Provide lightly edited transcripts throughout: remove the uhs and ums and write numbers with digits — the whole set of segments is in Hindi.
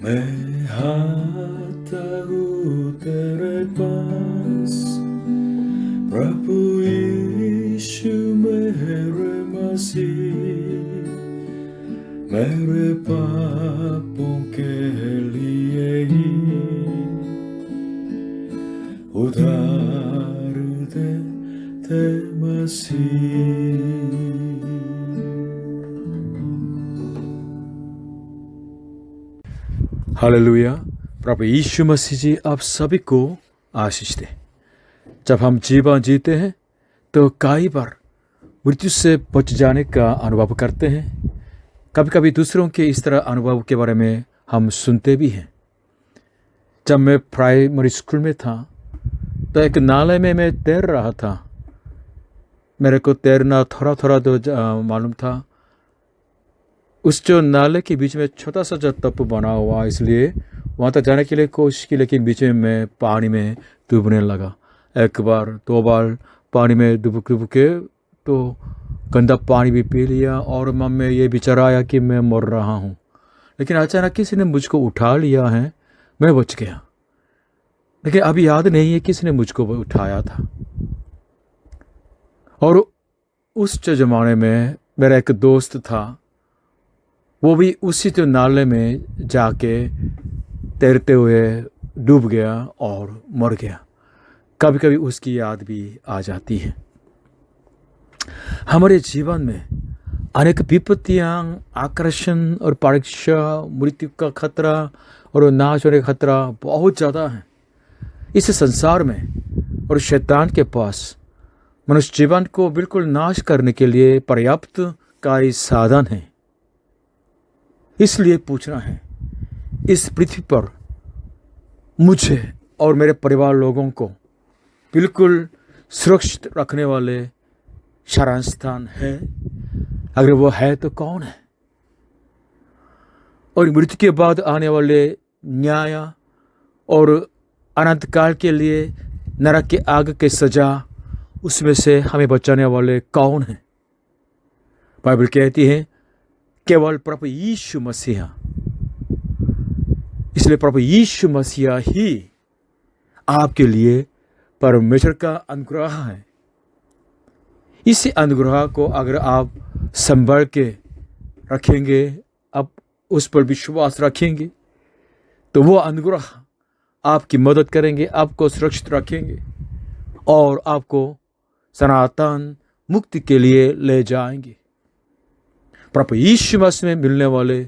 मैं आता हूँ तेरे पास, प्रभु यीशु मेरे मसीह, मेरे पापों के लिए ही उधार दे मसीह। हालेलुया। प्रभु यीशु मसीह जी आप सभी को आशीष दे। जब हम जीवन जीते हैं तो कई बार मृत्यु से बच जाने का अनुभव करते हैं। कभी कभी दूसरों के इस तरह अनुभव के बारे में हम सुनते भी हैं। जब मैं प्राइमरी स्कूल में था तो एक नाले में मैं तैर रहा था। मेरे को तैरना थोड़ा थोड़ा तो मालूम था। उस जो नाले के बीच में छोटा सा जो तप बना हुआ, इसलिए वहाँ तक जाने के लिए कोशिश की, लेकिन बीच में मैं पानी में डूबने लगा। एक बार दो बार पानी में डूब के तो गंदा पानी भी पी लिया और मन में ये विचार आया कि मैं मर रहा हूँ। लेकिन अचानक किसी ने मुझको उठा लिया है, मैं बच गया। लेकिन अभी याद नहीं है किसी ने मुझको उठाया था। और उस ज़माने में मेरा एक दोस्त था, वो भी उसी तो नाले में जाके तैरते हुए डूब गया और मर गया। कभी कभी उसकी याद भी आ जाती है। हमारे जीवन में अनेक विपत्तियां, आकर्षण और परीक्षा, मृत्यु का खतरा और नाश होने का खतरा बहुत ज़्यादा है इस संसार में। और शैतान के पास मनुष्य जीवन को बिल्कुल नाश करने के लिए पर्याप्त कार्य साधन है। इसलिए पूछना है, इस पृथ्वी पर मुझे और मेरे परिवार लोगों को बिल्कुल सुरक्षित रखने वाले शरण स्थान है? अगर वो है तो कौन है? और मृत्यु के बाद आने वाले न्याय और अनंत काल के लिए नरक के आग के सजा, उसमें से हमें बचाने वाले कौन हैं? बाइबल कहती है केवल प्रभु यीशु मसीह। इसलिए प्रभु यीशु मसीह ही आपके लिए परमेश्वर का अनुग्रह है। इसी अनुग्रह को अगर आप संभाल के रखेंगे, आप उस पर विश्वास रखेंगे, तो वो अनुग्रह आपकी मदद करेंगे, आपको सुरक्षित रखेंगे और आपको सनातन मुक्ति के लिए ले जाएंगे। प्रभु यीशु मसीह में मिलने वाले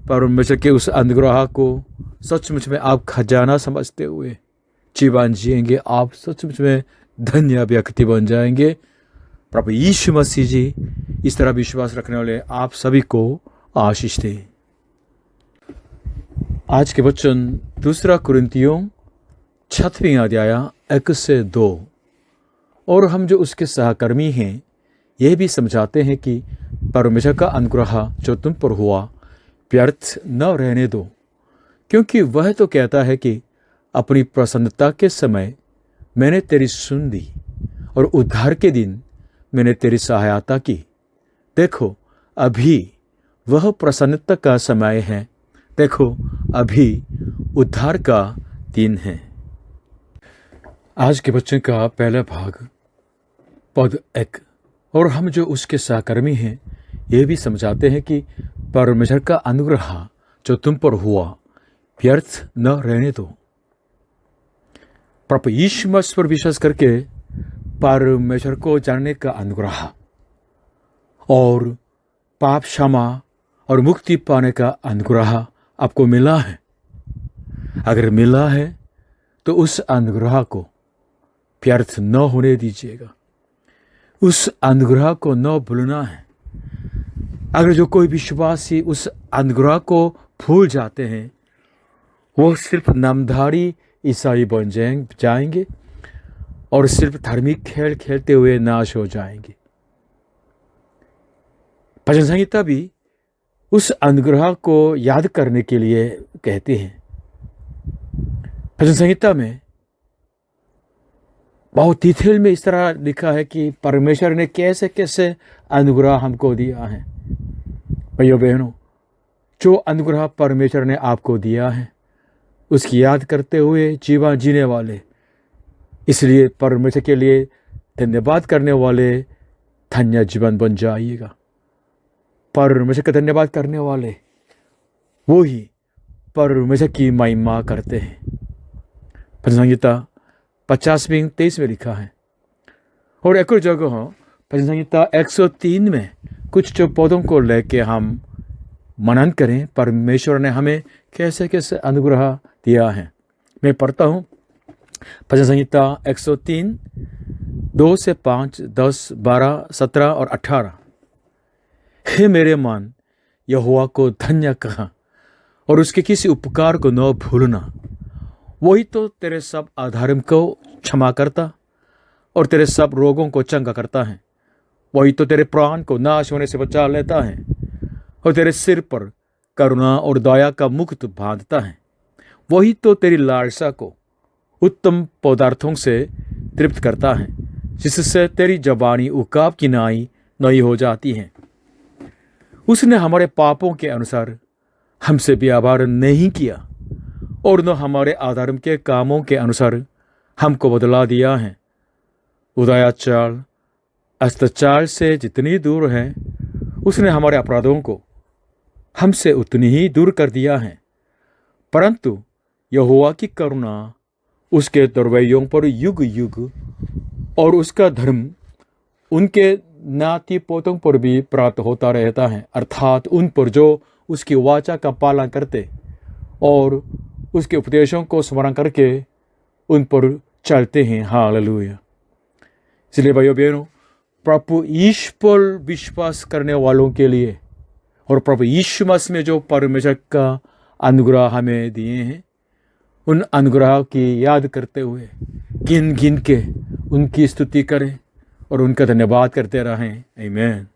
परमेश्वर के उस अनुग्रह को सचमुच में आप खजाना समझते हुए जीवन जिएंगे। आप सचमुच में धन्य व्यक्ति बन जाएंगे। प्रभु यीशु मसीह जी इस तरह विश्वास रखने वाले आप सभी को आशीष दे। आज के वचन 2 कुरिन्थियों 6वां अध्याय 1 से 2। और हम जो उसके सहकर्मी हैं यह भी समझाते हैं कि परमेश्वर का अनुग्रह जो तुम पर हुआ व्यर्थ न रहने दो, क्योंकि वह तो कहता है कि अपनी प्रसन्नता के समय मैंने तेरी सुन ली और उद्धार के दिन मैंने तेरी सहायता की। देखो अभी वह प्रसन्नता का समय है, देखो अभी उद्धार का दिन है। आज के बच्चों का पहला भाग पद 1। और हम जो उसके सहकर्मी हैं ये भी समझाते हैं कि परमेश्वर का अनुग्रह जो तुम पर हुआ व्यर्थ न रहने दो। प्रभु यीशु मसीह पर विश्वास करके परमेश्वर को जानने का अनुग्रह और पाप क्षमा और मुक्ति पाने का अनुग्रह आपको मिला है। अगर मिला है तो उस अनुग्रह को व्यर्थ न होने दीजिएगा, उस अनुग्रह को न भूलना है। अगर जो कोई विश्वासी उस अनुग्रह को भूल जाते हैं वो सिर्फ नामधारी ईसाई बन जाएंगे और सिर्फ धार्मिक खेल खेलते हुए नाश हो जाएंगे। भजन संहिता भी उस अनुग्रह को याद करने के लिए कहते हैं। भजन संहिता में बहुत डिटेल में इस तरह लिखा है कि परमेश्वर ने कैसे कैसे अनुग्रह हमको दिया है। भाइयों बहनों, जो अनुग्रह परमेश्वर ने आपको दिया है उसकी याद करते हुए जीवन जीने वाले, इसलिए परमेश्वर के लिए धन्यवाद करने वाले धन्य जीवन बन जाइएगा। परमेश्वर का धन्यवाद करने वाले वो ही परमेश्वर की महिमा करते हैं। भजन संहिता 50:23 में लिखा है। और एक और जगह भजन संहिता 103 में कुछ जो पौधों को लेके हम मनन करें, परमेश्वर ने हमें कैसे कैसे अनुग्रह दिया है। मैं पढ़ता हूँ भजन संहिता 103 2 से 5, 10, 12, 17 और 18। हे मेरे मन, यहोवा को धन्य कहा और उसके किसी उपकार को न भूलना। वही तो तेरे सब अधर्म को क्षमा करता और तेरे सब रोगों को चंगा करता है। वही तो तेरे प्राण को नाश होने से बचा लेता है और तेरे सिर पर करुणा और दया का मुकुट बांधता है। वही तो तेरी लालसा को उत्तम पदार्थों से तृप्त करता है, जिससे तेरी जवानी उकाब की नई हो जाती है। उसने हमारे पापों के अनुसार हमसे व्यवहार नहीं किया और न हमारे अधर्म के कामों के अनुसार हमको बदला दिया है। उदयाचार अस्ताचार से जितनी दूर है, उसने हमारे अपराधों को हमसे उतनी ही दूर कर दिया है। परंतु यहोवा की करुणा उसके दरवैयों पर युग युग और उसका धर्म उनके नाती पोतों पर भी प्राप्त होता रहता है, अर्थात उन पर जो उसकी वाचा का पालन करते और उसके उपदेशों को स्मरण करके उन पर चलते हैं। हालेलुया। इसलिए भाइयों बहनों, प्रभु यीशु पर विश्वास करने वालों के लिए और प्रभु यीशु मसीह में जो परमेश्वर का अनुग्रह हमें दिए हैं, उन अनुग्रह की याद करते हुए गिन गिन के उनकी स्तुति करें और उनका धन्यवाद करते रहें। आमीन।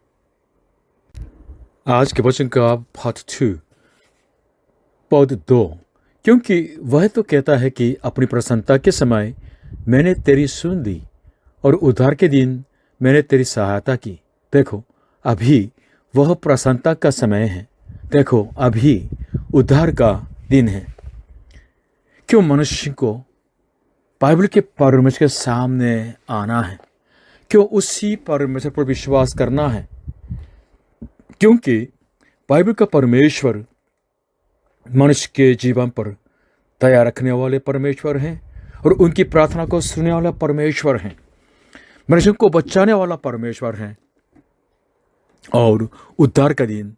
आज के वचन का पार्ट 2 पद 2। क्योंकि वह तो कहता है कि अपनी प्रसन्नता के समय मैंने तेरी सुन ली और उद्धार के दिन मैंने तेरी सहायता की। देखो, अभी वह प्रसन्नता का समय है। देखो, अभी उद्धार का दिन है। क्यों मनुष्य को बाइबल के परमेश्वर के सामने आना है? क्यों उसी परमेश्वर पर विश्वास करना है? क्योंकि बाइबल का परमेश्वर मनुष्य के जीवन पर दया रखने वाले परमेश्वर हैं और उनकी प्रार्थना को सुनने वाला परमेश्वर हैं, मनुष्य को बचाने वाला परमेश्वर हैं और उद्धार का दिन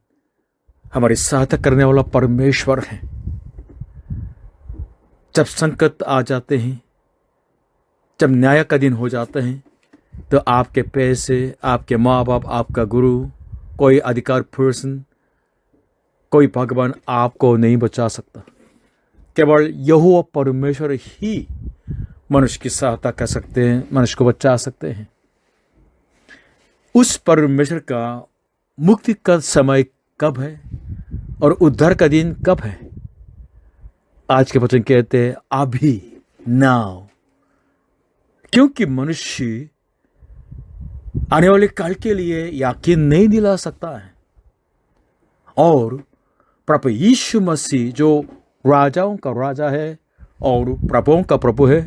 हमारी सहायता करने वाला परमेश्वर हैं। जब संकट आ जाते हैं, जब न्याय का दिन हो जाते हैं, तो आपके पैसे, आपके माँ बाप, आपका गुरु, कोई अधिकार पर्सन, कोई भगवान आपको नहीं बचा सकता। केवल यहोवा परमेश्वर ही मनुष्य की सहायता कर सकते हैं, मनुष्य को बचा सकते हैं। उस परमेश्वर का मुक्ति का समय कब है और उद्धार का दिन कब है? आज के वचन कहते हैं अभी, नाउ। क्योंकि मनुष्य आने वाले काल के लिए यकीन नहीं दिला सकता है और प्रभु यीशु मसीह जो राजाओं का राजा है और प्रभुओं का प्रभु है,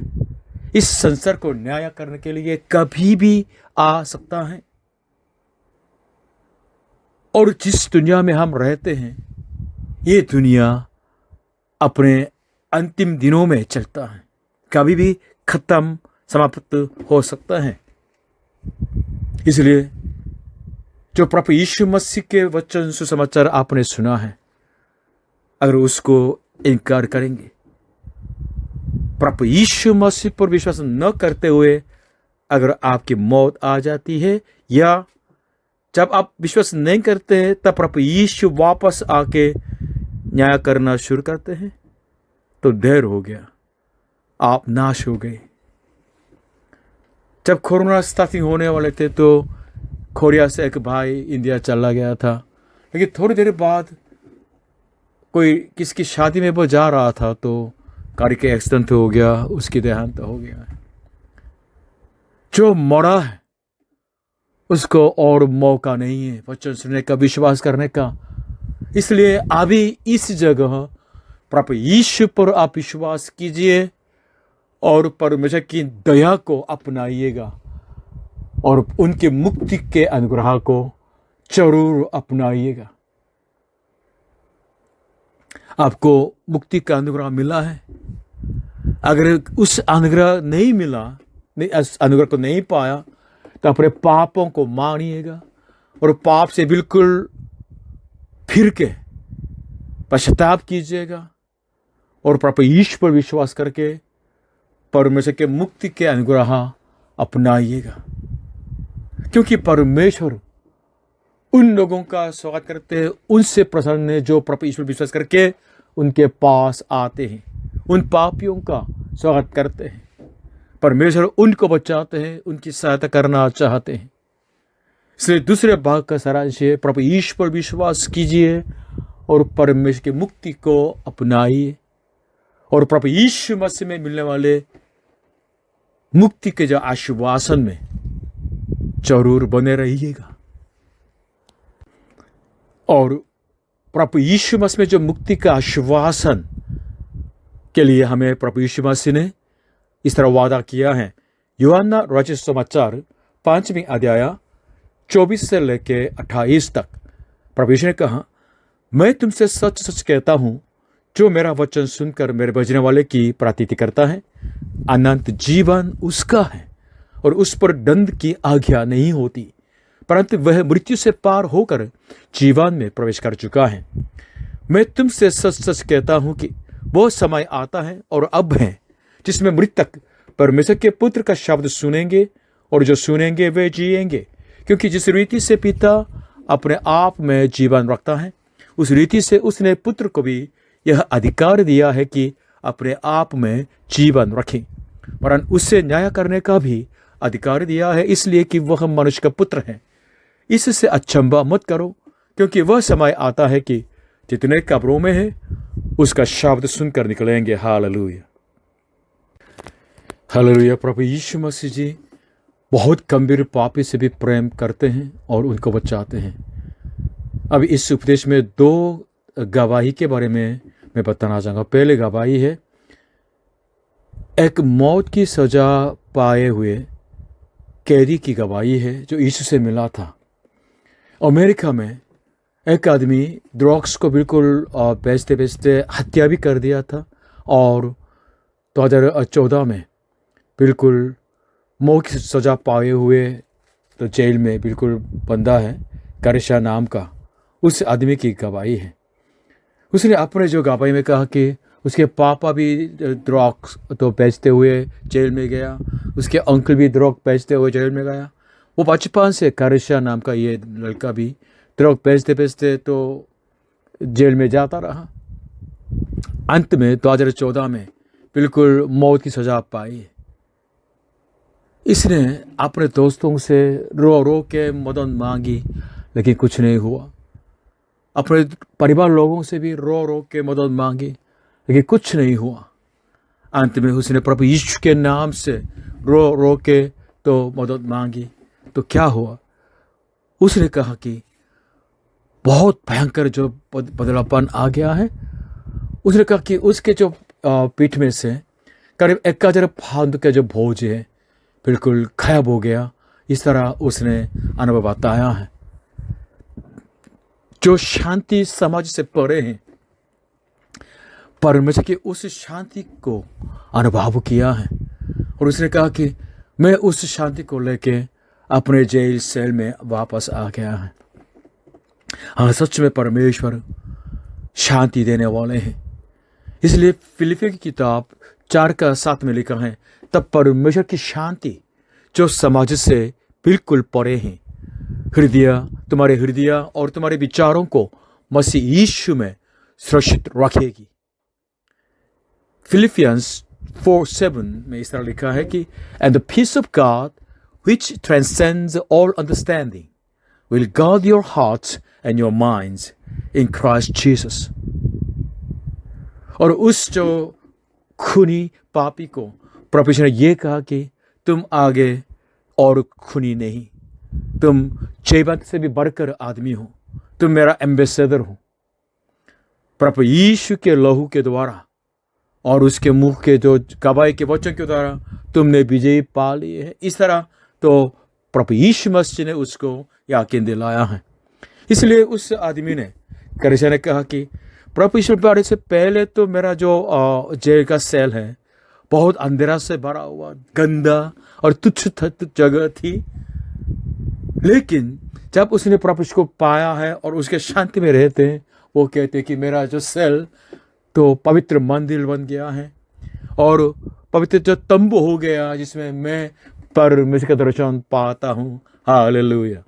इस संसार को न्याय करने के लिए कभी भी आ सकता है। और जिस दुनिया में हम रहते हैं, ये दुनिया अपने अंतिम दिनों में चलता है, कभी भी खत्म समाप्त हो सकता है। इसलिए जो प्रभु यीशु मसीह के वचन सुसमाचार आपने सुना है, अगर उसको इनकार करेंगे, प्रभु यीशु मसीह पर विश्वास न करते हुए अगर आपकी मौत आ जाती है, या जब आप विश्वास नहीं करते हैं तब प्रभु यीशु वापस आके न्याय करना शुरू करते हैं, तो देर हो गया, आप नाश हो गए। जब कोरोना स्टार्टिंग होने वाले थे तो कोरिया से एक भाई इंडिया चला गया था, लेकिन थोड़ी देर बाद कोई किसकी शादी में वो जा रहा था तो गाड़ी के एक्सीडेंट हो गया, उसकी देहांत हो गया। जो मरा है उसको और मौका नहीं है वचन सुनने का, विश्वास करने का। इसलिए अभी इस जगह प्रभु यीशु पर आप विश्वास कीजिए और परमेश्वर की दया को अपनाइएगा और उनके मुक्ति के अनुग्रह को जरूर अपनाइएगा। आपको मुक्ति का अनुग्रह मिला है। अगर उस अनुग्रह नहीं मिला, उस अनुग्रह को नहीं पाया, तो अपने पापों को मानिएगा और पाप से बिल्कुल फिर के पश्चाताप कीजिएगा और प्रभु यीशु पर विश्वास करके परमेश्वर के मुक्ति के अनुग्रह अपनाइएगा। क्योंकि परमेश्वर उन लोगों का स्वागत करते हैं, उनसे प्रसन्न है जो प्रभु यीशु पर विश्वास करके उनके पास आते हैं। उन पापियों का स्वागत करते हैं। परमेश्वर उनको बचाते हैं, उनकी सहायता करना चाहते हैं। इसलिए दूसरे भाग का सारांश है, प्रभु यीशु पर विश्वास कीजिए और परमेश्वर की मुक्ति को अपनाइए और प्रभु यीशु मसीह में मिलने वाले मुक्ति के जो आश्वासन में जरूर बने रहिएगा। और प्रभु यीशु मसीह में जो मुक्ति का आश्वासन के लिए हमें प्रभु यीशु मसीह ने इस तरह वादा किया है। यूहन्ना रचित समाचार 5वीं अध्याय 24 से लेके 28 तक प्रभु यीशु ने कहा, मैं तुमसे सच सच कहता हूं, जो मेरा वचन सुनकर मेरे बजने वाले की प्रार्थना करता है, अनंत जीवन उसका है और उस पर दंड की आज्ञा नहीं होती, परंतु वह मृत्यु से पार होकर जीवन में प्रवेश कर चुका है। मैं तुमसे सच सच कहता हूं कि वो समय आता है और अब है जिसमें मृतक परमेश्वर के पुत्र का शब्द सुनेंगे और जो सुनेंगे वे जिएंगे, क्योंकि जिस रीति से पिता अपने आप में जीवन रखता है, उस रीति से उसने पुत्र को भी यह अधिकार दिया है कि अपने आप में जीवन रखें, परंतु उससे न्याय करने का भी अधिकार दिया है, इसलिए कि वह मनुष्य का पुत्र है। इससे अचंभा मत करो, क्योंकि वह समय आता है कि जितने कब्रों में हैं उसका शब्द सुनकर निकलेंगे। Hallelujah, hallelujah. प्रभु यीशु मसीह जी बहुत गंभीर पापी से भी प्रेम करते हैं और उनको बचाते हैं। अब इस उपदेश में 2 गवाही के बारे में मैं बताना चाहूँगा। पहले गवाही है एक मौत की सजा पाए हुए कैदी की गवाही है जो यीशु से मिला था। अमेरिका में एक आदमी ड्रग्स को बिल्कुल बेचते बेचते हत्या भी कर दिया था और 2014 में बिल्कुल मौत की सजा पाए हुए तो जेल में बिल्कुल बंदा है, करिशा नाम का, उस आदमी की गवाही है। उसने अपने जो गवाही में कहा कि उसके पापा भी ड्रग्स तो बेचते हुए जेल में गया, उसके अंकल भी ड्रग बेचते हुए जेल में गया, वो बचपन से करिशा नाम का ये लड़का भी ड्रग बेचते बेचते तो जेल में जाता रहा। अंत में 2014 में बिल्कुल मौत की सजा पाई। इसने अपने दोस्तों से रो रो के मदद मांगी, लेकिन कुछ नहीं हुआ। अपने परिवार लोगों से भी रो रो के मदद मांगी, लेकिन कुछ नहीं हुआ। अंत में उसने प्रभु यीशु के नाम से रो रो के तो मदद मांगी, तो क्या हुआ? उसने कहा कि बहुत भयंकर जो बदलापन आ गया है। उसने कहा कि उसके जो पीठ में से करीब 1000 पाउंड के जो बोझ है बिल्कुल गायब हो गया। इस तरह उसने अनुभव बताया है। जो शांति समाज से परे हैं, परमेश्वर की उस शांति को अनुभव किया है और उसने कहा कि मैं उस शांति को लेके अपने जेल सेल में वापस आ गया है। हाँ, सच में परमेश्वर शांति देने वाले हैं। इसलिए फिलिपियों की किताब 4:7 में लिखा है, तब परमेश्वर की शांति जो समाज से बिल्कुल परे हैं तुम्हारे हृदय और तुम्हारे विचारों को मसीह यीशु में सुरक्षित रखेगी। फिलिपियंस 4:7 में इस तरह लिखा है कि and the peace of God which transcends all understanding will guard your hearts and your minds in Christ Jesus। और उस जो खूनी पापी को प्रभु ने ये कहा कि तुम आगे और खूनी नहीं, तुम जीवन से भी बढ़कर आदमी हो, तुम मेरा एम्बेसडर हो। प्रभु यीशु के लहू के द्वारा और उसके मुख के जो गवाही के वचन के द्वारा तुमने विजय पा ली है। इस तरह तो प्रभु यीशु मसीह ने उसको यकीन दिलाया है। इसलिए उस आदमी ने कलीसिया ने कहा कि प्रभु यीशु बारे से पहले तो मेरा जो जेल का सेल है बहुत अंधेरा से भरा हुआ, गंदा और तुच्छ जगह थी, लेकिन जब उसने प्रभु यीशु को पाया है और उसके शांति में रहते हैं, वो कहते हैं कि मेरा जो सेल तो पवित्र मंदिर बन गया है और पवित्र जो तंबू हो गया जिसमें मैं परमेश्वर का दर्शन पाता हूँ। हालेलुया।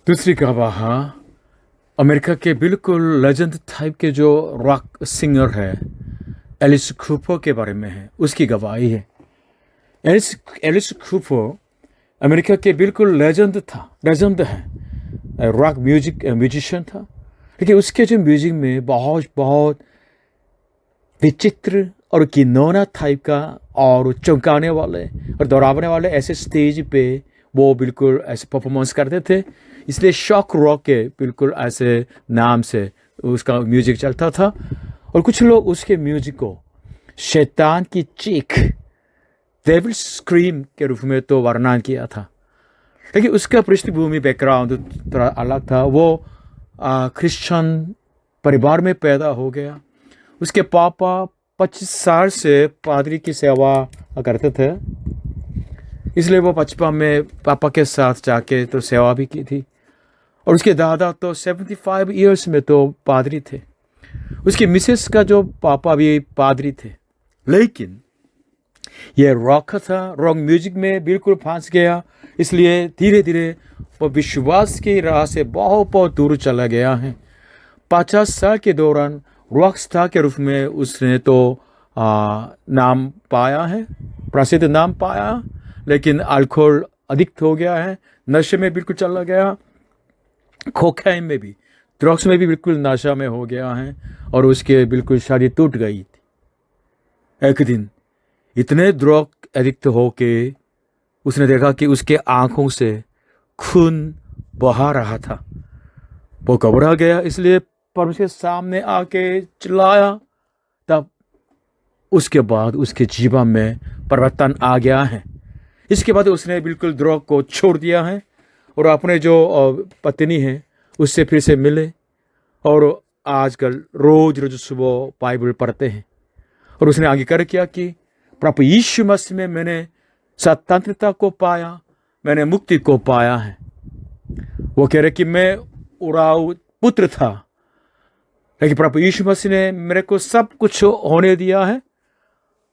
दूसरी गवाह अमेरिका के बिल्कुल लेजेंड टाइप के जो रॉक सिंगर है एलिस कूपर के बारे में है, उसकी गवाही है। एलिस कूपर अमेरिका के बिल्कुल लेजेंड है, रॉक म्यूजिशियन था, लेकिन उसके जो म्यूजिक में बहुत विचित्र और घिनौना टाइप का और चौंकाने वाले और दोहराने वाले ऐसे स्टेज पे वो बिल्कुल ऐसे परफॉर्मेंस करते थे। इसलिए शॉक रॉक के बिल्कुल ऐसे नाम से उसका म्यूजिक चलता था और कुछ लोग उसके म्यूजिक को शैतान की चीख, डेविल स्क्रीम के रूप में तो वर्णन किया था। लेकिन उसका पृष्ठभूमि बैकग्राउंड थोड़ा अलग था। वो क्रिश्चियन परिवार में पैदा हो गया। उसके पापा 25 साल से पादरी की सेवा करते थे, इसलिए वो बचपन में पापा के साथ जाके तो सेवा भी की थी। और उसके दादा तो 75 ईयर्स में तो पादरी थे। उसकी मिसेस का जो पापा भी पादरी थे, लेकिन ये रॉक था, रॉक म्यूजिक में बिल्कुल फंस गया। इसलिए धीरे धीरे वो विश्वास की राह से बहुत दूर चला गया है। 50 साल के दौरान रॉक स्टार के रूप में उसने तो नाम पाया है, प्रसिद्ध नाम पाया, लेकिन अल्कोहल एडिक्ट हो गया है, नशे में बिल्कुल चला गया, कोकाइन में भी, ड्रग्स में भी बिल्कुल नशा में हो गया है और उसके बिल्कुल शादी टूट गई थी। एक दिन इतने ड्रग एडिक्ट हो के उसने देखा कि उसके आंखों से खून बहा रहा था। वो घबरा गया, इसलिए परमेश्वर के सामने आके चिल्लाया। तब उसके बाद उसके जीवन में परिवर्तन आ गया है। इसके बाद उसने बिल्कुल ड्रग को छोड़ दिया है और अपने जो पत्नी है उससे फिर से मिले और आजकल रोज सुबह बाइबल पढ़ते हैं। और उसने आंगीकार किया कि प्रभु यीशु मसीह में मैंने स्वतंत्रता को पाया, मैंने मुक्ति को पाया है। वो कह रहे कि मैं उराव पुत्र था, लेकिन प्रभु यीशु मसीह ने मेरे को सब कुछ होने दिया है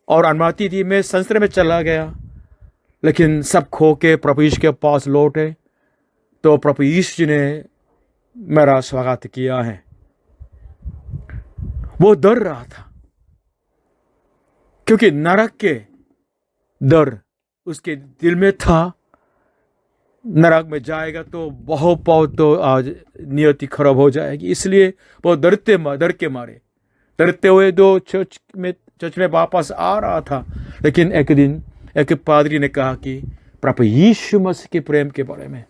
और अनुमति दी। मैं संसार में चला गया, लेकिन सब खो के प्रभु यीशु के पास लौटे तो प्रभु यीशु जी ने मेरा स्वागत किया है। वो डर रहा था क्योंकि नरक के डर उसके दिल में था। नरक में जाएगा तो बहुत तो आज नियति खराब हो जाएगी। इसलिए वो डर के मारे डरते हुए दो चर्च में वापस आ रहा था। लेकिन एक दिन एक पादरी ने कहा कि प्रभु यीशु मसीह के प्रेम के बारे में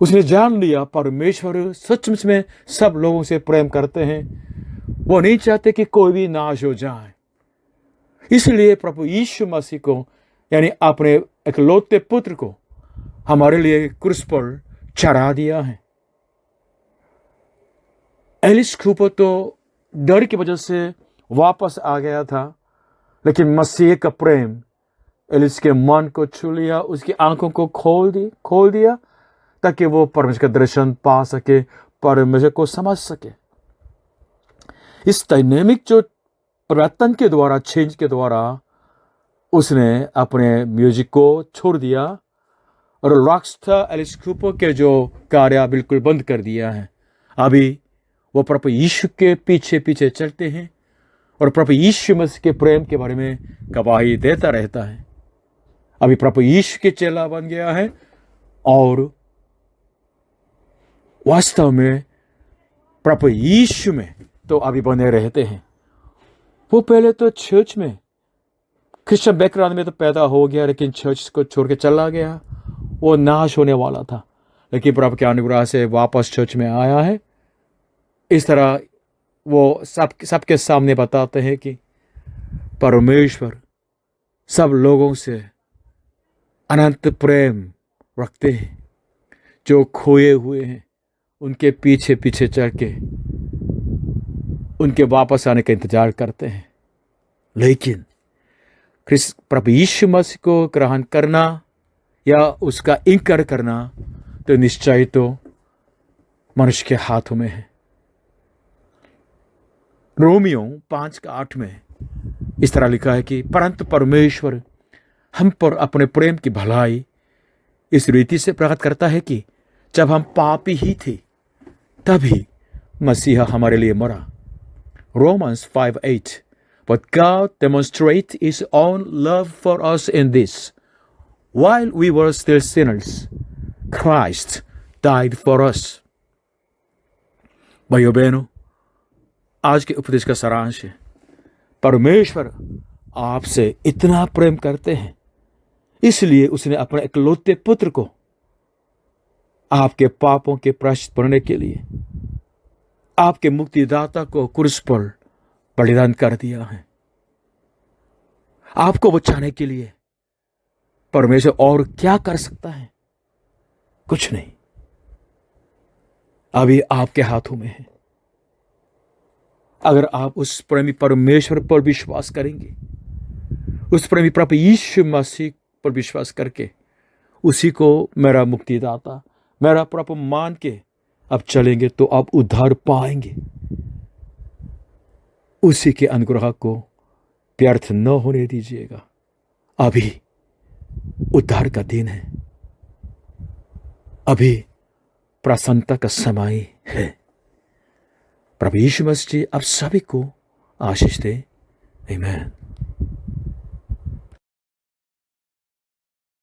उसने जान लिया। परमेश्वर सचमुच में सब लोगों से प्रेम करते हैं, वो नहीं चाहते कि कोई भी नाश हो जाए। इसलिए प्रभु यीशु मसीह को यानी अपने इकलौते पुत्र को हमारे लिए क्रूस पर चढ़ा दिया है। एलिस कूपर तो डर की वजह से वापस आ गया था, लेकिन मसीह का प्रेम एलिस के मन को छू लिया, उसकी आंखों को खोल दिया ताकि वो परमेश्वर का दर्शन पा सके, परमेश्वर को समझ सके। इस डायनेमिक जो परिवर्तन के द्वारा, चेंज के द्वारा उसने अपने म्यूजिक को छोड़ दिया और रॉकस्टार एलिस कूपर के जो कार्य बिल्कुल बंद कर दिया है। अभी वो प्रभु यीशु के पीछे चलते हैं और प्रभु यीशु मसीह के प्रेम के बारे में गवाही देता रहता है। अभी प्रभु यीशु के चेला बन गया है और वास्तव में प्रभु यीशु में तो अभी बने रहते हैं। वो पहले तो चर्च में क्रिश्चियन बैकग्राउंड में तो पैदा हो गया, लेकिन चर्च को छोड़ के चला गया। वो नाश होने वाला था, लेकिन प्रभु के अनुग्रह से वापस चर्च में आया है इस तरह वो सबके सामने बताते हैं कि परमेश्वर सब लोगों से अनंत प्रेम रखते हैं। जो खोए हुए हैं उनके पीछे पीछे चढ़ के उनके वापस आने का इंतजार करते हैं। लेकिन प्रभु यीशु मसीह को ग्रहण करना या उसका इनकार करना तो निश्चय तो मनुष्य के हाथों में है। रोमियो 5:8 में इस तरह लिखा है कि परंतु परमेश्वर हम पर अपने प्रेम की भलाई इस रीति से प्रकट करता है कि जब हम पापी ही थे तभी मसीहा हमारे लिए मरा। Romans 5:8 But God demonstrates his own love for us in this: while we were still sinners, Christ died for us. भाइयों बहनों, आज के उपदेश का सारांश है, परमेश्वर आपसे इतना प्रेम करते हैं इसलिए उसने अपने इकलौते पुत्र को आपके पापों के प्रायश्चित करने के लिए आपके मुक्तिदाता को क्रूस पर बलिदान कर दिया है। आपको बचाने के लिए परमेश्वर और क्या कर सकता है? कुछ नहीं। अभी आपके हाथों में है। अगर आप उस प्रेमी परमेश्वर पर विश्वास करेंगे, उस प्रेमी प्रभु यीशु मसीह पर विश्वास करके उसी को मेरा मुक्तिदाता, मेरा प्रभु मान के अब चलेंगे तो आप उद्धार पाएंगे। उसी के अनुग्रह को व्यर्थ न होने दीजिएगा। अभी उद्धार का दिन है, अभी प्रसन्नता का समय है। प्रभु यीशु मसीह आप सभी को आशीष दे। आमीन।